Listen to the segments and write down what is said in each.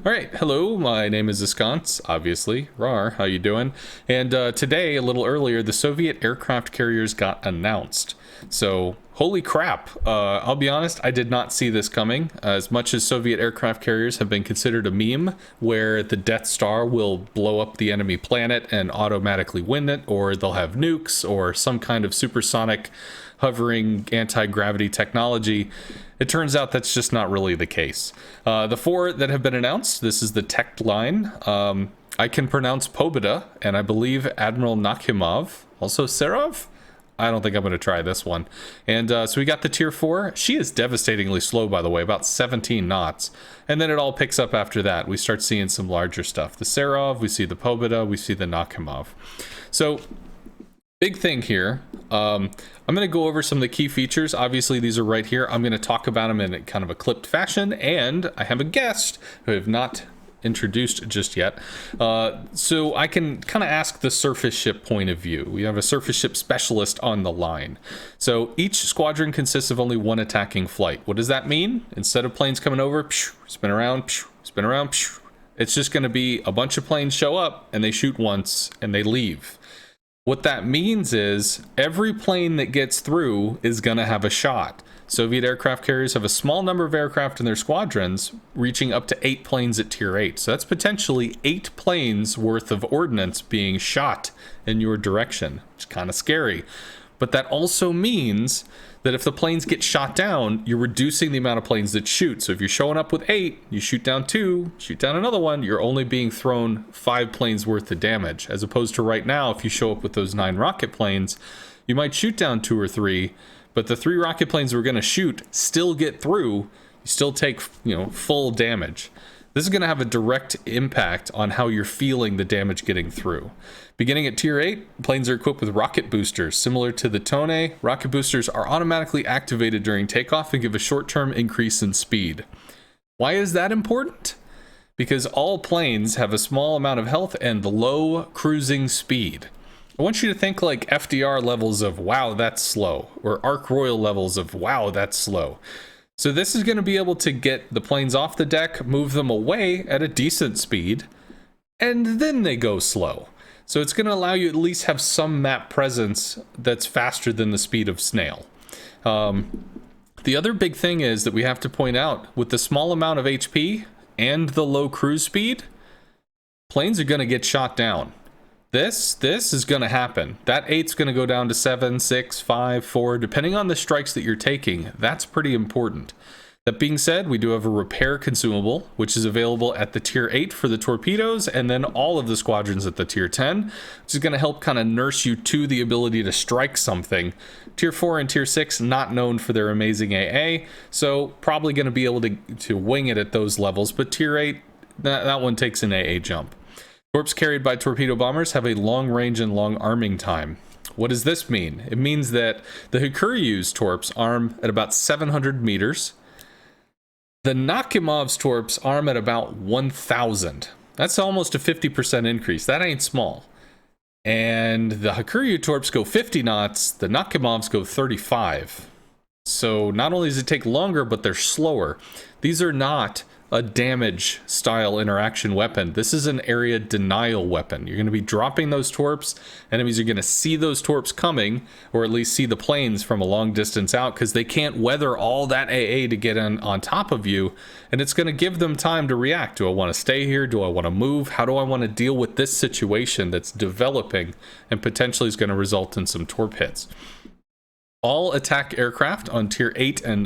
All right, hello. My name is Ahskance, obviously. Rar, how you doing? And today, a little earlier, the Soviet aircraft carriers got announced. So, holy crap! I'll be honest, I did not see this coming. As much as Soviet aircraft carriers have been considered a meme, where the Death Star will blow up the enemy planet and automatically win it, or they'll have nukes, or some kind of supersonic hovering anti-gravity technology. It turns out that's just not really the case. The four that have been announced, this is the tech line. I can pronounce Pobeda, and I believe Admiral Nakhimov, also Serov. I don't think I'm going to try this one. And so we got the tier 4. She is devastatingly slow, by the way, about 17 knots. And then it all picks up after that. We start seeing some larger stuff. The Serov, we see the Pobeda, we see the Nakhimov. So big thing here. I'm going to go over some of the key features. Obviously, these are right here. I'm going to talk about them in kind of a clipped fashion, and I have a guest who I have not introduced just yet. So I can kind of ask the surface ship point of view. We have a surface ship specialist on the line. So each squadron consists of only one attacking flight. What does that mean? Instead of planes coming over, spin around, spin around, it's just going to be a bunch of planes show up, and they shoot once, and they leave. What that means is every plane that gets through is going to have a shot. Soviet aircraft carriers have a small number of aircraft in their squadrons, reaching up to 8 planes at tier 8. So that's potentially 8 planes worth of ordnance being shot in your direction, which is kind of scary. But that also means that if the planes get shot down, you're reducing the amount of planes that shoot. So if you're showing up with 8, you shoot down 2, shoot down another one, you're only being thrown 5 planes worth of damage. As opposed to right now, if you show up with those 9 rocket planes, you might shoot down 2 or 3, but the 3 rocket planes we're going to shoot still get through, you still take, full damage. This is going to have a direct impact on how you're feeling the damage getting through. Beginning at tier 8, planes are equipped with rocket boosters. Similar to the Tone, rocket boosters are automatically activated during takeoff and give a short-term increase in speed. Why is that important? Because all planes have a small amount of health and low cruising speed. I want you to think like FDR levels of wow, that's slow, or Arc Royal levels of wow, that's slow. So this is going to be able to get the planes off the deck, move them away at a decent speed, and then they go slow. So it's going to allow you at least have some map presence that's faster than the speed of snail. The other big thing is that we have to point out, with the small amount of HP and the low cruise speed, planes are going to get shot down. This is going to happen. That 8's going to go down to 7, 6, 5, 4, depending on the strikes that you're taking. That's pretty important. That being said, we do have a repair consumable, which is available at the tier 8 for the torpedoes, and then all of the squadrons at the tier 10, which is going to help kind of nurse you to the ability to strike something. Tier 4 and tier 6, not known for their amazing AA, so probably going to be able to wing it at those levels, but tier 8, that one takes an AA jump. Torps carried by torpedo bombers have a long range and long arming time. What does this mean? It means that the Hakuryu's torps arm at about 700 meters. The Nakhimov's torps arm at about 1,000. That's almost a 50% increase. That ain't small. And the Hakuryu torps go 50 knots. The Nakhimov's go 35. So not only does it take longer, but they're slower. These are not a damage style interaction weapon. This is an area denial weapon. You're going to be dropping those torps. Enemies are going to see those torps coming, or at least see the planes from a long distance out, because they can't weather all that AA to get on top of you, and it's going to give them time to react. Do I want to stay here? Do I want to move? How do I want to deal with this situation that's developing and potentially is going to result in some torp hits? All attack aircraft on tier 8 and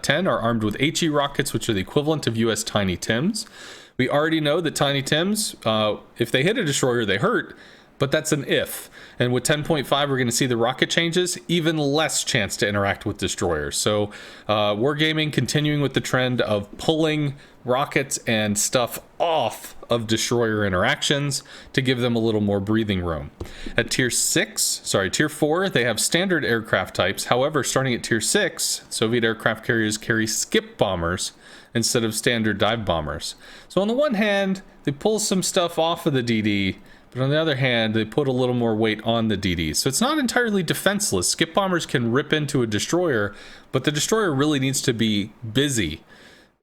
10 are armed with HE rockets, which are the equivalent of US Tiny Tims. We already know that Tiny Tims, if they hit a destroyer, they hurt, but that's an if. And with 10.5, we're going to see the rocket changes, even less chance to interact with destroyers. So Wargaming continuing with the trend of pulling rockets and stuff off of destroyer interactions to give them a little more breathing room. At tier 4, they have standard aircraft types. However, starting at tier 6, Soviet aircraft carriers carry skip bombers instead of standard dive bombers. So on the one hand, they pull some stuff off of the DD, but on the other hand, they put a little more weight on the DD. So it's not entirely defenseless. Skip bombers can rip into a destroyer, but the destroyer really needs to be busy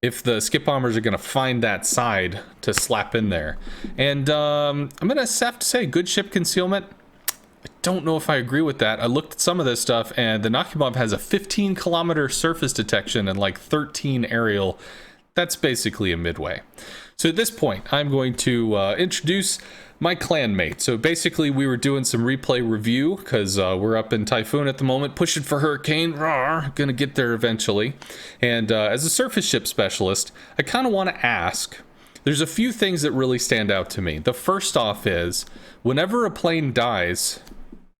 if the skip bombers are going to find that side to slap in there. And I'm going to have to say, good ship concealment. I don't know if I agree with that. I looked at some of this stuff, and the Nakimov has a 15-kilometer surface detection and like 13 aerial. That's basically a midway. So at this point, I'm going to introduce my clanmate. So basically, we were doing some replay review because we're up in Typhoon at the moment, pushing for Hurricane. Rawr, gonna get there eventually. And as a surface ship specialist, I kind of want to ask, there's a few things that really stand out to me. The first off is, whenever a plane dies,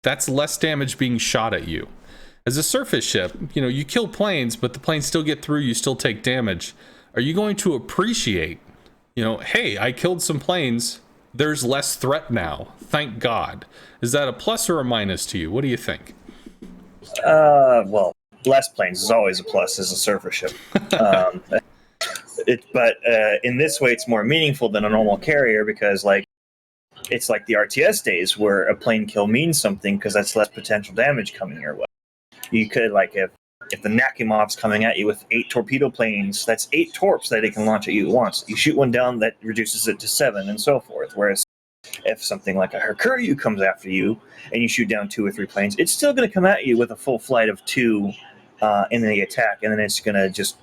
that's less damage being shot at you. As a surface ship, you know, you kill planes, but the planes still get through, you still take damage. Are you going to appreciate, you know, hey, I killed some planes, there's less threat now, thank God? Is that a plus or a minus to you? What do you think? Well, less planes is always a plus as a surface ship. But in this way, it's more meaningful than a normal carrier because, like, it's like the RTS days where a plane kill means something because that's less potential damage coming your way. You could, like, if the Nakimov's coming at you with 8 torpedo planes, that's 8 torps that it can launch at you at once. You shoot one down, that reduces it to 7, and so forth. Whereas if something like a Hakuryu comes after you, and you shoot down 2 or 3 planes, it's still going to come at you with a full flight of 2 in the attack, and then it's going to just,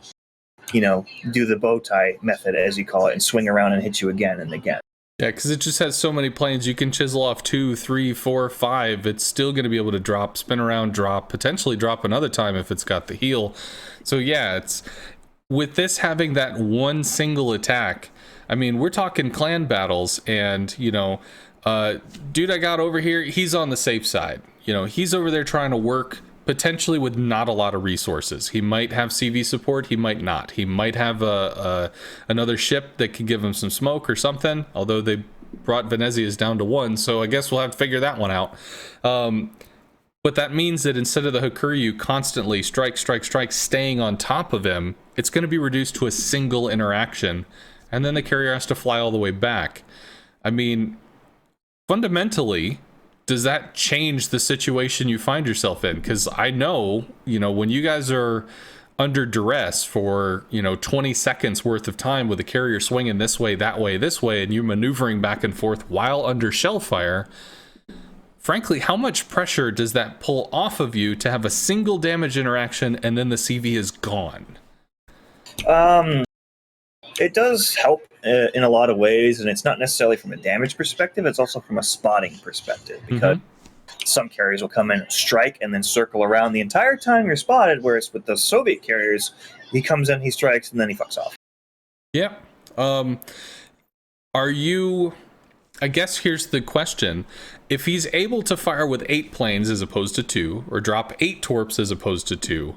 you know, do the bow tie method, as you call it, and swing around and hit you again and again. Yeah, because it just has so many planes. You can chisel off 2, 3, 4, 5. It's still going to be able to drop, spin around, drop, potentially drop another time if it's got the heal. So yeah, it's with this having that one single attack. I mean, we're talking clan battles, and you know, dude I got over here, he's on the safe side. You know, he's over there trying to work potentially with not a lot of resources. He might have CV support, he might not. He might have another ship that can give him some smoke or something, although they brought Venezia's down to 1, so I guess we'll have to figure that one out. But that means that instead of the Hakuryu constantly strike, staying on top of him, it's going to be reduced to a single interaction, and then the carrier has to fly all the way back. I mean, fundamentally, does that change the situation you find yourself in? Because I know, you know, when you guys are under duress for, you know, 20 seconds worth of time with a carrier swinging this way, this way, and you're maneuvering back and forth while under shell fire, frankly, how much pressure does that pull off of you to have a single damage interaction and then the CV is gone? It does help in a lot of ways, and it's not necessarily from a damage perspective, it's also from a spotting perspective, because some carriers will come in, strike, and then circle around the entire time you're spotted, whereas with the Soviet carriers, he comes in, he strikes, and then he fucks off. Yeah. Are you... I guess here's the question. If he's able to fire with 8 planes as opposed to 2, or drop 8 torps as opposed to 2,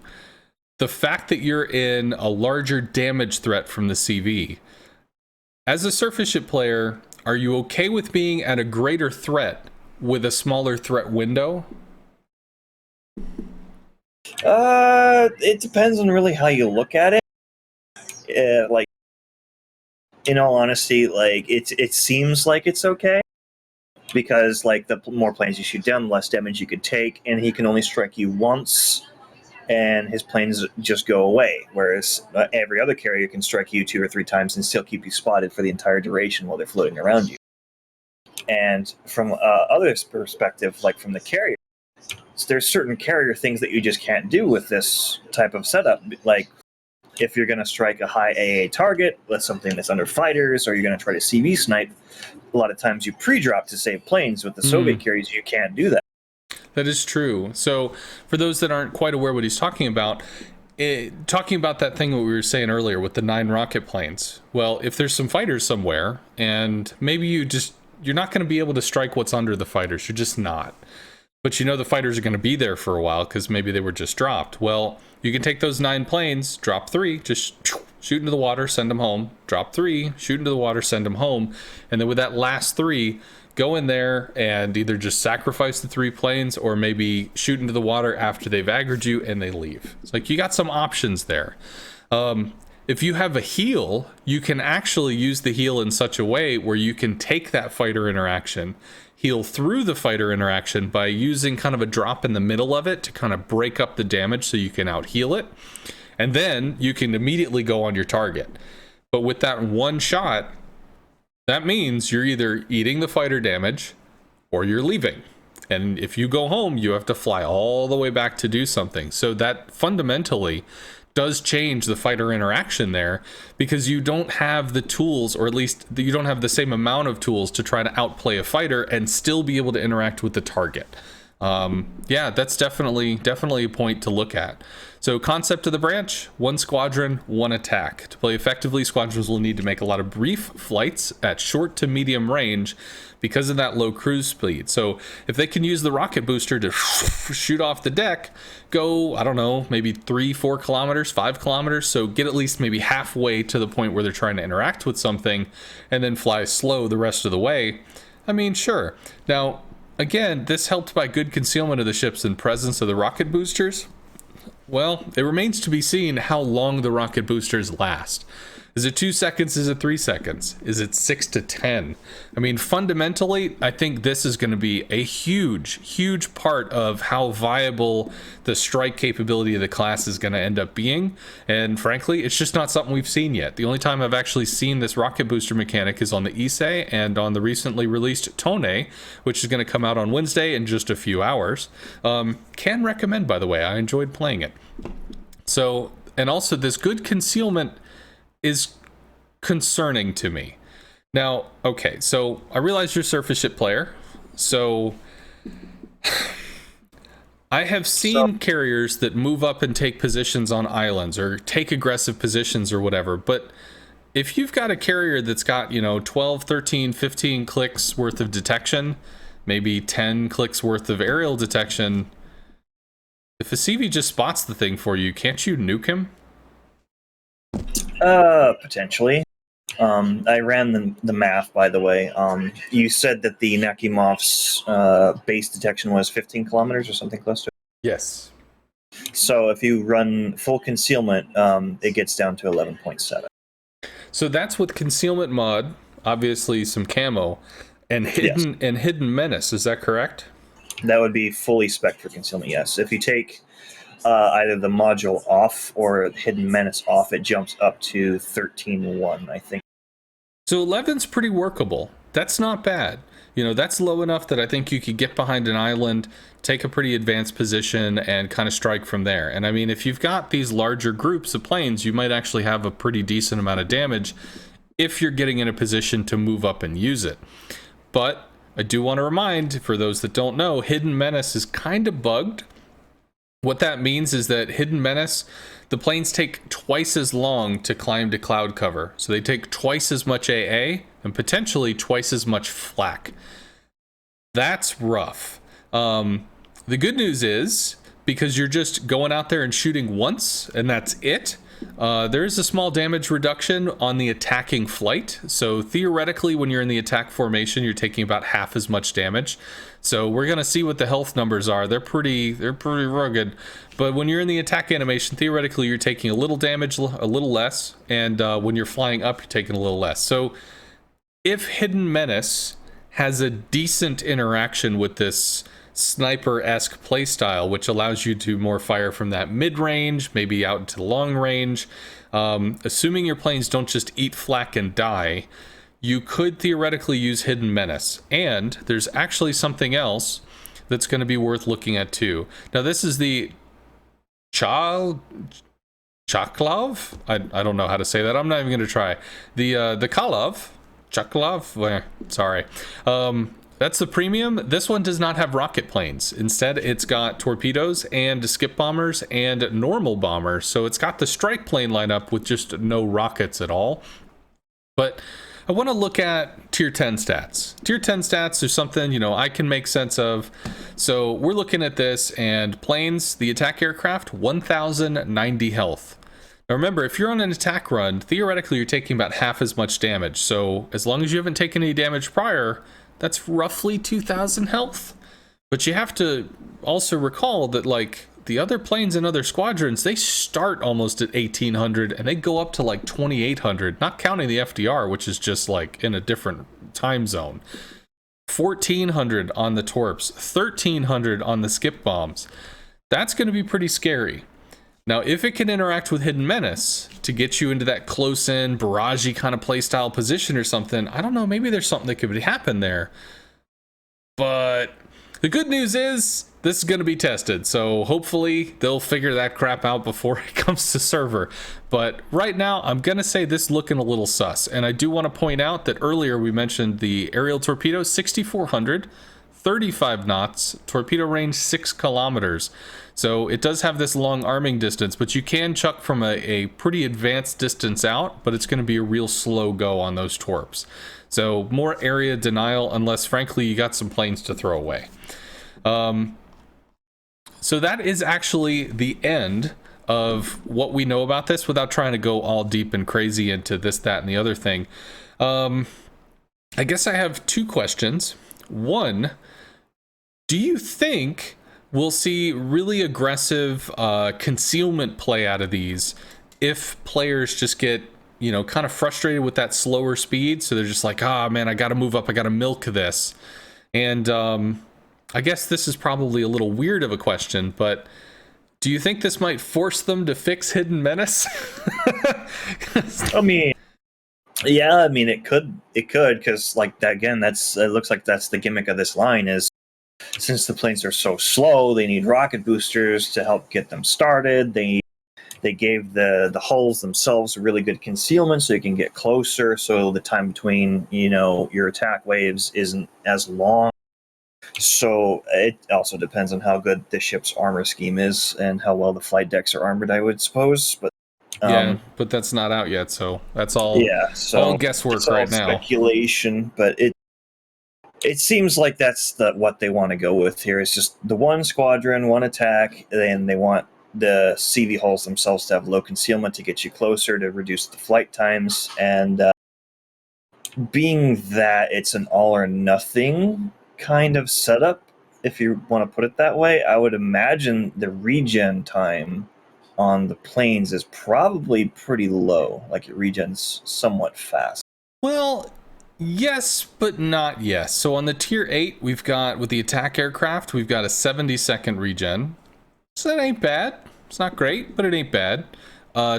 the fact that you're in a larger damage threat from the CV, as a surface ship player, are you okay with being at a greater threat with a smaller threat window? It depends on really how you look at it. Like, in all honesty, like it seems like it's okay because, like, the more planes you shoot down, the less damage you could take, and he can only strike you once, and his planes just go away. Whereas every other carrier can strike you 2 or 3 times and still keep you spotted for the entire duration while they're floating around you. And from others' perspective, like from the carrier, there's certain carrier things that you just can't do with this type of setup. Like, if you're going to strike a high AA target, that's something that's under fighters, or you're going to try to CV snipe, a lot of times you pre-drop to save planes. With the Soviet carriers, you can't do that. That is true. So for those that aren't quite aware what he's talking about that thing that we were saying earlier with the 9 rocket planes. Well, if there's some fighters somewhere, and maybe you're not going to be able to strike what's under the fighters. You're just not. But you know the fighters are going to be there for a while because maybe they were just dropped. Well, you can take those 9 planes, drop 3, just shoot into the water, send them home. Drop 3, shoot into the water, send them home. And then with that last 3, go in there and either just sacrifice the 3 planes or maybe shoot into the water after they've aggroed you and they leave. It's like you got some options there. If you have a heal, you can actually use the heal in such a way where you can take that fighter interaction, heal through the fighter interaction by using kind of a drop in the middle of it to kind of break up the damage so you can out heal it. and then you can immediately go on your target. But with that one shot, that means you're either eating the fighter damage or you're leaving. And if you go home, you have to fly all the way back to do something. So that fundamentally does change the fighter interaction there, because you don't have the tools, or at least you don't have the same amount of tools to try to outplay a fighter and still be able to interact with the target. Yeah, that's definitely a point to look at. So concept of the branch: one squadron, one attack. To play effectively, squadrons will need to make a lot of brief flights at short to medium range because of that low cruise speed. So if they can use the rocket booster to shoot off the deck, go, I don't know, maybe 3-4 kilometers, 5 kilometers, so get at least maybe halfway to the point where they're trying to interact with something, and then fly slow the rest of the way, I mean, sure. Now, again, this helped by good concealment of the ships and presence of the rocket boosters. Well, it remains to be seen how long the rocket boosters last. Is it 2 seconds? Is it 3 seconds? Is it 6 to 10? I mean, fundamentally, I think this is going to be a huge part of how viable the strike capability of the class is going to end up being. And frankly, it's just not something we've seen yet. The only time I've actually seen this rocket booster mechanic is on the Issei and on the recently released Tone, which is going to come out on Wednesday in just a few hours. Can recommend, by the way. I enjoyed playing it. So, and also this good concealment is concerning to me. Now, okay, so I realize you're a surface ship player, so I have seen carriers that move up and take positions on islands or take aggressive positions or whatever, but if you've got a carrier that's got, 12, 13, 15 clicks worth of detection, maybe 10 clicks worth of aerial detection, if a CV just spots the thing for you, can't you nuke him? Potentially. I ran the math, by the way. You said that the Nakimov's base detection was 15 kilometers or something close to it? Yes. So if you run full concealment, it gets down to 11.7. So that's with concealment mod, obviously some camo, and hidden menace. Is that correct? That would be fully spec for concealment, yes. If you take either the module off or hidden menace off, it jumps up to 13.1, I think. So 11's pretty workable. That's not bad. That's low enough that I think you could get behind an island, take a pretty advanced position, and kind of strike from there. And I mean, if you've got these larger groups of planes, you might actually have a pretty decent amount of damage if you're getting in a position to move up and use it. But I do want to remind, for those that don't know, hidden menace is kind of bugged. What that means is that hidden menace, the planes take twice as long to climb to cloud cover. So they take twice as much AA and potentially twice as much flak. That's rough. The good news is, because you're just going out there and shooting once and that's it, there is a small damage reduction on the attacking flight. So theoretically, when you're in the attack formation, you're taking about half as much damage. So we're gonna see what the health numbers are. They're pretty rugged. But when you're in the attack animation, theoretically, you're taking a little damage, a little less, and when you're flying up, you're taking a little less. So if Hidden Menace has a decent interaction with this sniper-esque playstyle, which allows you to more fire from that mid-range, maybe out into the long range, assuming your planes don't just eat flak and die, you could theoretically use Hidden Menace. And there's actually something else that's going to be worth looking at too. Now this is the Chaklov? I don't know how to say that. I'm not even going to try. The Kalov? Chaklov? Sorry. That's the premium. This one does not have rocket planes. Instead, it's got torpedoes and skip bombers and normal bombers. So it's got the strike plane lineup with just no rockets at all. But I want to look at tier 10 stats. Tier 10 stats are something, I can make sense of. So we're looking at this, and planes, the attack aircraft, 1,090 health. Now remember, if you're on an attack run, theoretically you're taking about half as much damage. So as long as you haven't taken any damage prior, that's roughly 2,000 health. But you have to also recall that, like, the other planes and other squadrons, they start almost at 1,800 and they go up to like 2,800, not counting the FDR, which is just like in a different time zone. 1,400 on the torps, 1,300 on the skip bombs. That's going to be pretty scary. Now, if it can interact with Hidden Menace to get you into that close-in, barragey kind of playstyle position or something, I don't know, maybe there's something that could happen there. But the good news is this is going to be tested, so hopefully they'll figure that crap out before it comes to server. But right now, I'm going to say this is looking a little sus. And I do want to point out that earlier we mentioned the aerial torpedo, 6,400, 35 knots, torpedo range 6 kilometers. So it does have this long arming distance, but you can chuck from a pretty advanced distance out, but it's going to be a real slow go on those torps. So more area denial, unless frankly you got some planes to throw away. So that is actually the end of what we know about this, without trying to go all deep and crazy into this, that, and the other thing. I guess I have two questions. One, do you think we'll see really aggressive concealment play out of these if players just get, you know, kind of frustrated with that slower speed? So they're just like, ah, man, I got to move up. I got to milk this. And I guess this is probably a little weird of a question, but do you think this might force them to fix Hidden Menace? I mean, yeah, I mean, it could, because like that, again, it looks like that's the gimmick of this line is, since the planes are so slow, they need rocket boosters to help get them started. They gave the hulls themselves a really good concealment so you can get closer, so the time between, you know, your attack waves isn't as long. So it also depends on how good the ship's armor scheme is and how well the flight decks are armored, I would suppose. But yeah, but that's not out yet, so that's all all guesswork it's all right now. Speculation, but it seems like that's what they want to go with here. It's just the one squadron, one attack, and they want the CV hulls themselves to have low concealment to get you closer to reduce the flight times. And being that it's an all or nothing kind of setup, if you want to put it that way, I would imagine the regen time on the planes is probably pretty low. Like it regens somewhat fast. Well, yes, but not yes. So on the tier 8, we've got, with the attack aircraft, we've got a 70-second regen. So that ain't bad. It's not great, but it ain't bad.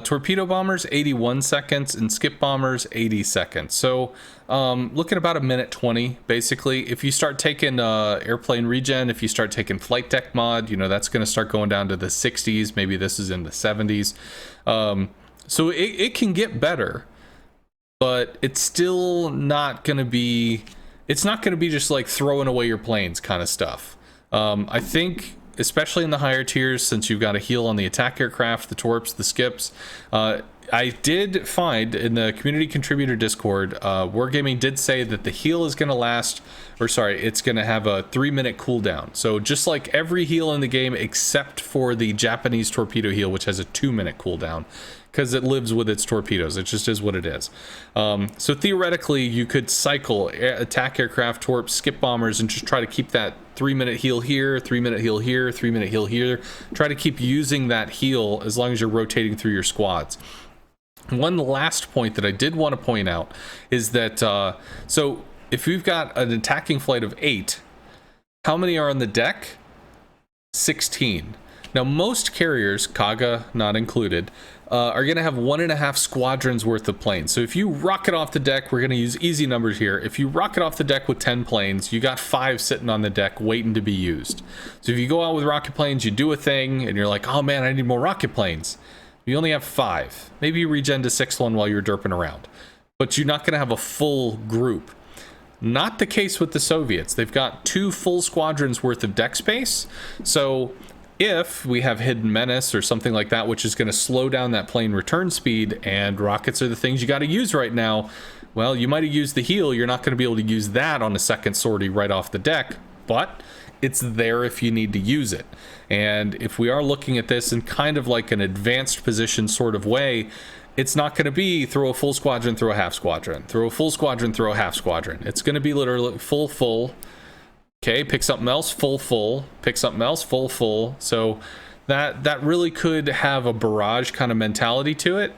Torpedo bombers, 81 seconds, and skip bombers, 80 seconds. So looking about a minute 20, basically. If you start taking airplane regen, if you start taking flight deck mod, you know, that's going to start going down to the 60s. Maybe this is in the 70s. So it can get better, but it's still not going to be, it's not going to be just like throwing away your planes kind of stuff. I think, especially in the higher tiers, since you've got a heal on the attack aircraft, the torps, the skips. I did find in the community contributor Discord, Wargaming did say that the heal is going to last, or sorry, it's going to have a 3-minute cooldown. So just like every heal in the game, except for the Japanese torpedo heal, which has a 2-minute cooldown, because it lives with its torpedoes. It just is what it is. So theoretically, you could cycle attack aircraft, torps, skip bombers, and just try to keep that 3-minute heal here, 3-minute heal here, 3-minute heal here. Try to keep using that heal as long as you're rotating through your squads. One last point that I did want to point out is that, so if we've got an attacking flight of 8, how many are on the deck? 16. Now, most carriers, Kaga not included, are going to have 1.5 squadrons worth of planes. So if you rocket off the deck, we're going to use easy numbers here. If you rocket off the deck with 10 planes, you got 5 sitting on the deck waiting to be used. So if you go out with rocket planes, you do a thing, and you're like, oh man, I need more rocket planes. You only have 5. Maybe you regen to 6th one while you're derping around. But you're not going to have a full group. Not the case with the Soviets. They've got 2 full squadrons worth of deck space. So if we have Hidden Menace or something like that, which is going to slow down that plane return speed, and rockets are the things you got to use right now, well, you might have used the heal. You're not going to be able to use that on a second sortie right off the deck, but it's there if you need to use it. And if we are looking at this in kind of like an advanced position sort of way, it's not going to be throw a full squadron, throw a half squadron, throw a full squadron, throw a half squadron. It's going to be literally full. Okay, pick something else, full, pick something else, full. So that really could have a barrage kind of mentality to it.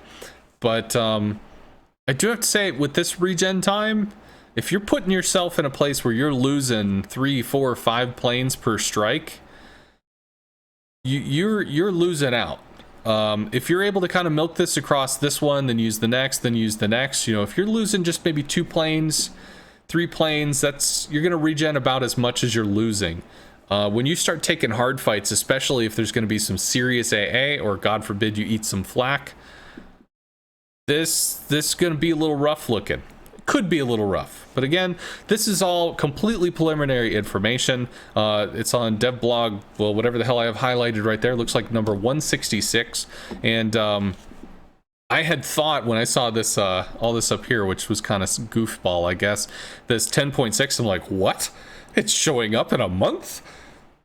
But I do have to say, with this regen time, if you're putting yourself in a place where you're losing 3, 4, 5 planes per strike, you're losing out. If you're able to kind of milk this across this one, then use the next, then use the next, you know, if you're losing just maybe 2 planes, 3 planes, you're going to regen about as much as you're losing. When you start taking hard fights, especially if there's going to be some serious AA, or God forbid you eat some flak, this is going to be a little rough looking. Could be a little rough, but again, this is all completely preliminary information. It's on dev blog, well, whatever the hell I have highlighted right there, looks like number 166. And I had thought when I saw this all this up here, which was kind of goofball, I guess, this 10.6, I'm like, what? It's showing up in a month?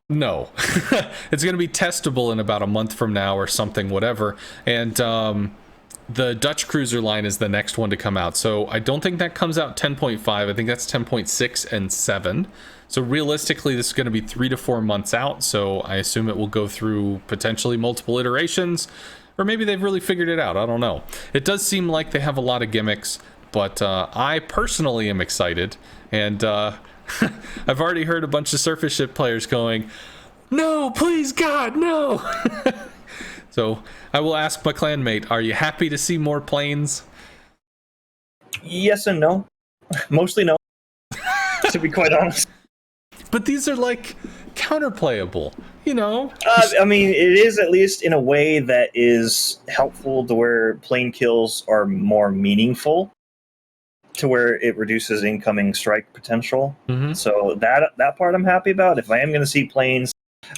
No. It's going to be testable in about a month from now or something, whatever. And the Dutch cruiser line is the next one to come out. So I don't think that comes out 10.5. I think that's 10.6 and 7. So realistically, this is going to be 3 to 4 months out. So I assume it will go through potentially multiple iterations, or maybe they've really figured it out. I don't know. It does seem like they have a lot of gimmicks, but I personally am excited. And I've already heard a bunch of surface ship players going, no, please, God, no. So I will ask my clanmate, are you happy to see more planes? Yes and no. Mostly no, to be quite honest. But these are like counterplayable, you know? I mean, it is at least in a way that is helpful to where plane kills are more meaningful, to where it reduces incoming strike potential. Mm-hmm. So that part I'm happy about. If I am going to see planes,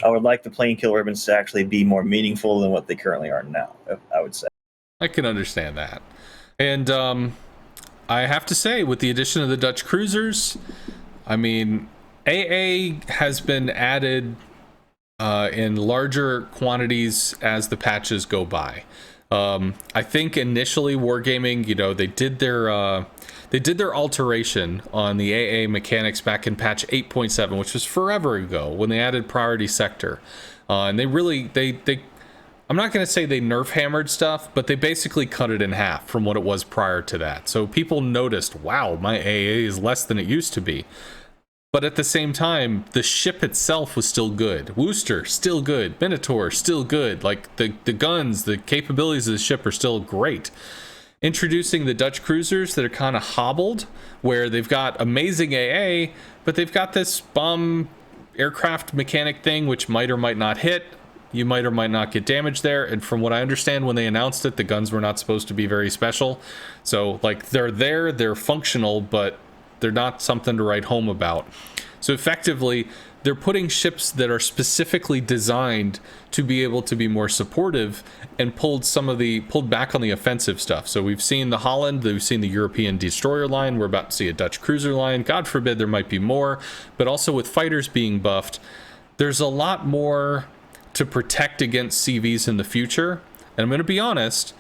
I would like the plane kill ribbons to actually be more meaningful than what they currently are now, I would say. I can understand that. And I have to say, with the addition of the Dutch cruisers, I mean, AA has been added in larger quantities as the patches go by. I think initially Wargaming, you know, they did their alteration on the AA mechanics back in patch 8.7, which was forever ago when they added priority sector. And they really, I'm not going to say they nerf hammered stuff, but they basically cut it in half from what it was prior to that. So people noticed, wow, my AA is less than it used to be. But at the same time, the ship itself was still good. Wooster, still good. Minotaur, still good. Like, the guns, the capabilities of the ship are still great. Introducing the Dutch cruisers that are kind of hobbled, where they've got amazing AA, but they've got this bomb aircraft mechanic thing, which might or might not hit. You might or might not get damage there. And from what I understand, when they announced it, the guns were not supposed to be very special. So, like, they're there, they're functional, but they're not something to write home about. So effectively, they're putting ships that are specifically designed to be able to be more supportive and pulled back on the offensive stuff. So we've seen the Holland, we've seen the European destroyer line, we're about to see a Dutch cruiser line. God forbid there might be more, but also with fighters being buffed, there's a lot more to protect against CVs in the future. And I'm going to be honest,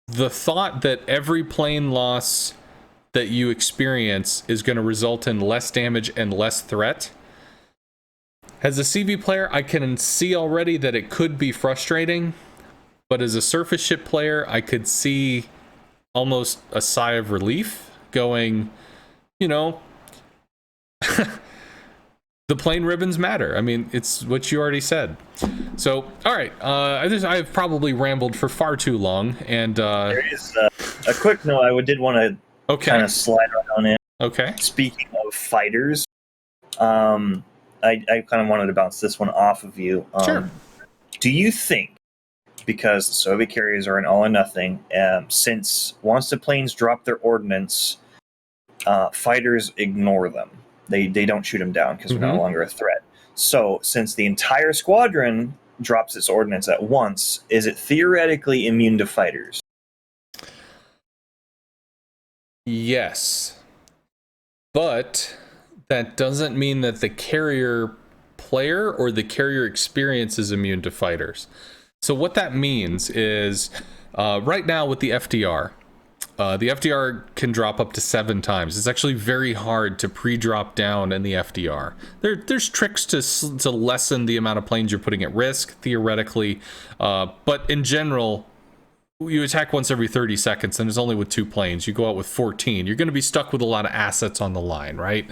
the thought that every plane loss that you experience is going to result in less damage and less threat. As a CV player, I can see already that it could be frustrating, but as a surface ship player, I could see almost a sigh of relief going, you know, the plane ribbons matter. I mean, it's what you already said. So, all right, I've probably rambled for far too long, and there is a quick note I did want to kind of slide right on in. Okay. Speaking of fighters, I kind of wanted to bounce this one off of you. Sure. Do you think, because the Soviet carriers are an all or nothing, since once the planes drop their ordnance, fighters ignore them. They don't shoot them down because they're no longer a threat. So since the entire squadron drops its ordnance at once, is it theoretically immune to fighters? Yes, but that doesn't mean that the carrier player or the carrier experience is immune to fighters. So what that means is right now with the FDR can drop up to 7 times. It's actually very hard to pre-drop down in the FDR. There's tricks to lessen the amount of planes you're putting at risk, theoretically, but in general, you attack once every 30 seconds, and it's only with 2 planes. You go out with 14. You're going to be stuck with a lot of assets on the line, right?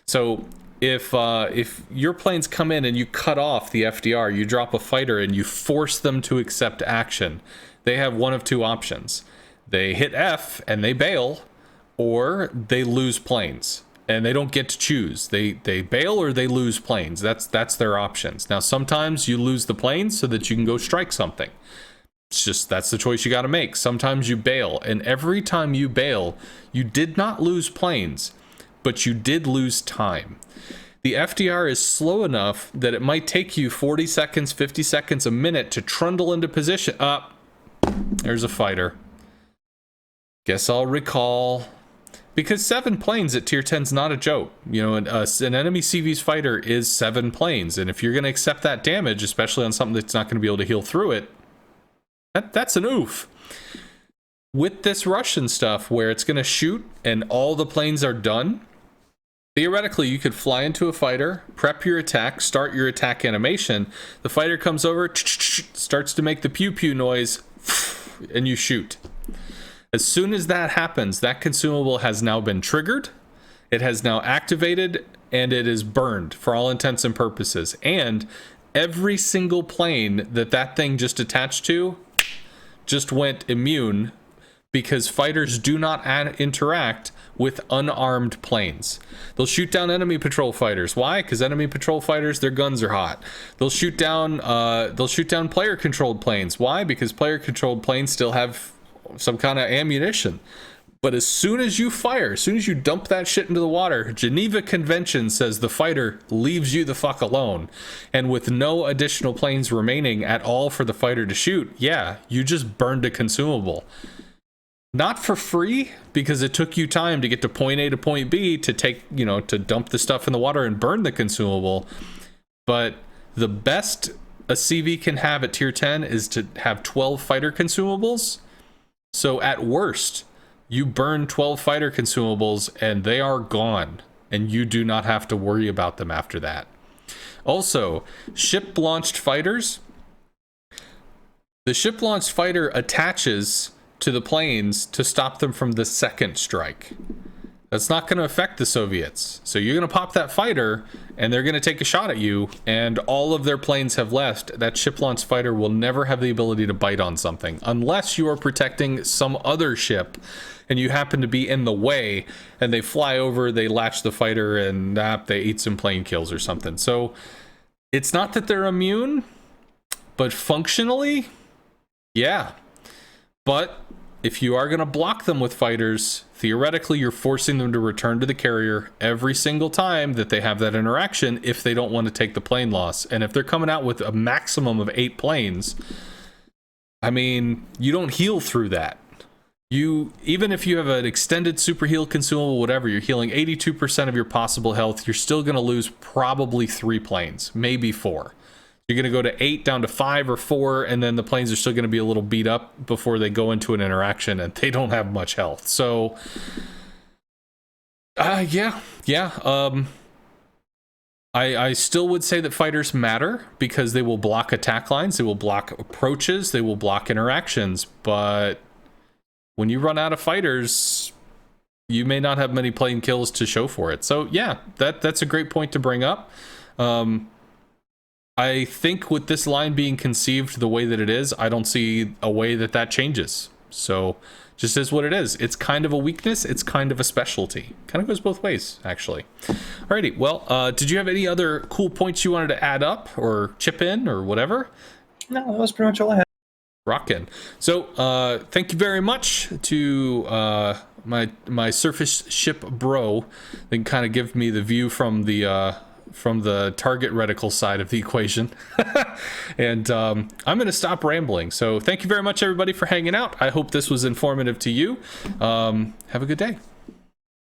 So if your planes come in and you cut off the FDR, you drop a fighter and you force them to accept action, they have one of two options. They hit F and they bail, or they lose planes. And they don't get to choose. They bail or they lose planes. That's their options. Now, sometimes you lose the planes so that you can go strike something. It's just, that's the choice you got to make. Sometimes you bail, and every time you bail, you did not lose planes, but you did lose time. The FDR is slow enough that it might take you 40 seconds, 50 seconds, a minute to trundle into position. There's a fighter. Guess I'll recall. Because 7 planes at tier 10 is not a joke. You know, an enemy CV's fighter is 7 planes. And if you're going to accept that damage, especially on something that's not going to be able to heal through it, that's an oof. With this Russian stuff where it's going to shoot and all the planes are done, theoretically you could fly into a fighter, prep your attack, start your attack animation. The fighter comes over, starts to make the pew pew noise, and you shoot. As soon as that happens, that consumable has now been triggered, it has now activated, and it is burned for all intents and purposes. And every single plane that thing just attached to just went immune, because fighters do not interact with unarmed planes. They'll shoot down enemy patrol fighters. Why? Because enemy patrol fighters, their guns are hot. They'll shoot down player-controlled planes. Why? Because player-controlled planes still have some kind of ammunition. But as soon as you fire, as soon as you dump that shit into the water, Geneva Convention says the fighter leaves you the fuck alone. And with no additional planes remaining at all for the fighter to shoot, yeah, you just burned a consumable. Not for free, because it took you time to get to point A to point B to take, to dump the stuff in the water and burn the consumable. But the best a CV can have at tier 10 is to have 12 fighter consumables. So at worst, you burn 12 fighter consumables and they are gone, and you do not have to worry about them after that. Also, ship-launched fighters. The ship-launched fighter attaches to the planes to stop them from the second strike. That's not going to affect the Soviets. So you're going to pop that fighter, and they're going to take a shot at you, and all of their planes have left. That ship-launched fighter will never have the ability to bite on something, unless you are protecting some other ship, and you happen to be in the way, and they fly over, they latch the fighter, and they eat some plane kills or something. So it's not that they're immune, but functionally, yeah. But if you are going to block them with fighters, theoretically you're forcing them to return to the carrier every single time that they have that interaction if they don't want to take the plane loss. And if they're coming out with a maximum of 8 planes, I mean, you don't heal through that. Even if you have an extended super heal consumable, whatever, you're healing 82% of your possible health, you're still going to lose probably 3 planes, maybe 4. You're going to go to 8 down to 5 or 4, and then the planes are still going to be a little beat up before they go into an interaction, and they don't have much health. So, yeah. I still would say that fighters matter, because they will block attack lines, they will block approaches, they will block interactions, but when you run out of fighters, you may not have many plane kills to show for it. So, yeah, that's a great point to bring up. I think with this line being conceived the way that it is, I don't see a way that changes. So just is what it is. It's kind of a weakness. It's kind of a specialty. Kind of goes both ways, actually. Alrighty. Well, did you have any other cool points you wanted to add up or chip in or whatever? No, that was pretty much all I had. Rockin'. So thank you very much to my surface ship bro. They can kind of give me the view from the target reticle side of the equation. And I'm going to stop rambling. So thank you very much, everybody, for hanging out. I hope this was informative to you. Have a good day.